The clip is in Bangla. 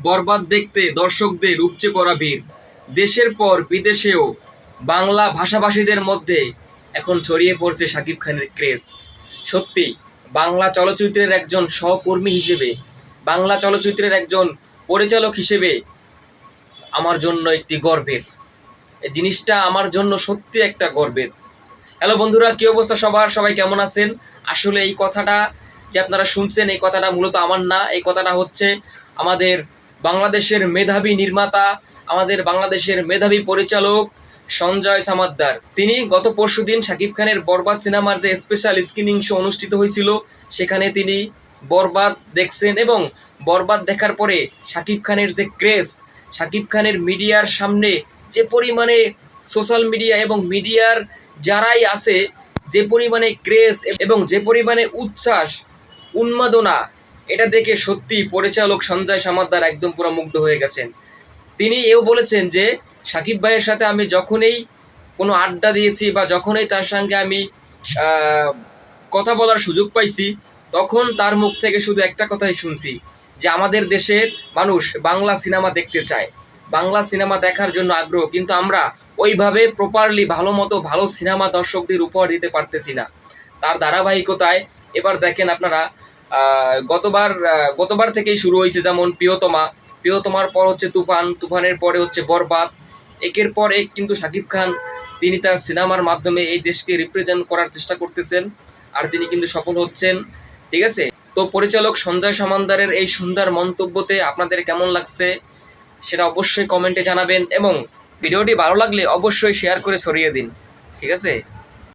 বরবাদ দেখতে দর্শকদের উপচে পড়া ভিড়। দেশের পর বিদেশেও বাংলা ভাষাভাষীদের মধ্যে এখন ছড়িয়ে পড়ছে শাকিব খানের ক্রেজ। সত্যি বাংলা চলচ্চিত্রের একজন সহকর্মী হিসেবে, বাংলা চলচ্চিত্রের একজন পরিচালক হিসেবে আমার জন্য একটি গর্বের। এই জিনিসটা আমার জন্য সত্যি একটা গর্বের। হ্যালো বন্ধুরা, কী অবস্থা সবার? সবাই কেমন আছেন? আসলে এই কথাটা যে আপনারা শুনছেন, এই কথাটা মূলত আমার না। এই কথাটা হচ্ছে আমাদের বাংলাদেশের মেধাবী নির্মাতা, আমাদের বাংলাদেশের মেধাবী পরিচালক সঞ্জয় সামাদ্দার। তিনি গত পরশুদিন শাকিব খানের বরবাদ সিনেমার যে স্পেশাল স্ক্রিনিং শো অনুষ্ঠিত হয়েছিল, সেখানে তিনি বরবাদ দেখছেন এবং বরবাদ দেখার পরে শাকিব খানের যে ক্রেজ, শাকিব খানের মিডিয়ার সামনে যে পরিমাণে সোশ্যাল মিডিয়া এবং মিডিয়ার যারাই আছে যে পরিমাণে ক্রেজ এবং যে পরিমাণে উচ্ছ্বাস, উন্মাদনা, এটা দেখে সত্যি পরিচালক সঞ্জয় সামাদ্দার একদম পুরো মুগ্ধ হয়ে গেছেন। তিনি এও বলেছেন যে সাকিব ভাইয়ের সাথে আমি যখনই কোনো আড্ডা দিয়েছি বা যখনই তার সঙ্গে আমি কথা বলার সুযোগ পাইছি, তখন তার মুখ থেকে শুধু একটা কথাই শুনছি, যে আমাদের দেশের মানুষ বাংলা সিনেমা দেখতে চায়, বাংলা সিনেমা দেখার জন্য আগ্রহ, কিন্তু আমরা ওইভাবে প্রপারলি ভালো সিনেমা দর্শকদের উপহার দিতে পারতেছি না। তার ধারাবাহিকতায় এবার দেখেন আপনারা, গতবার থেকেই শুরু হয়েছে, যেমন প্রিয়তমার পর হচ্ছে তুফানের পরে হচ্ছে বরবাদ। একের পর এক কিন্তু শাকিব খান তিনি তার সিনেমার মাধ্যমে এই দেশকে রিপ্রেজেন্ট করার চেষ্টা করতেছেন, আর তিনি কিন্তু সফল হচ্ছেন। ঠিক আছে, তো পরিচালক সঞ্জয় সামান্দারের এই সুন্দর মন্তব্যতে আপনাদের কেমন লাগছে সেটা অবশ্যই কমেন্টে জানাবেন, এবং ভিডিওটি ভালো লাগলে অবশ্যই শেয়ার করে ছড়িয়ে দিন। ঠিক আছে।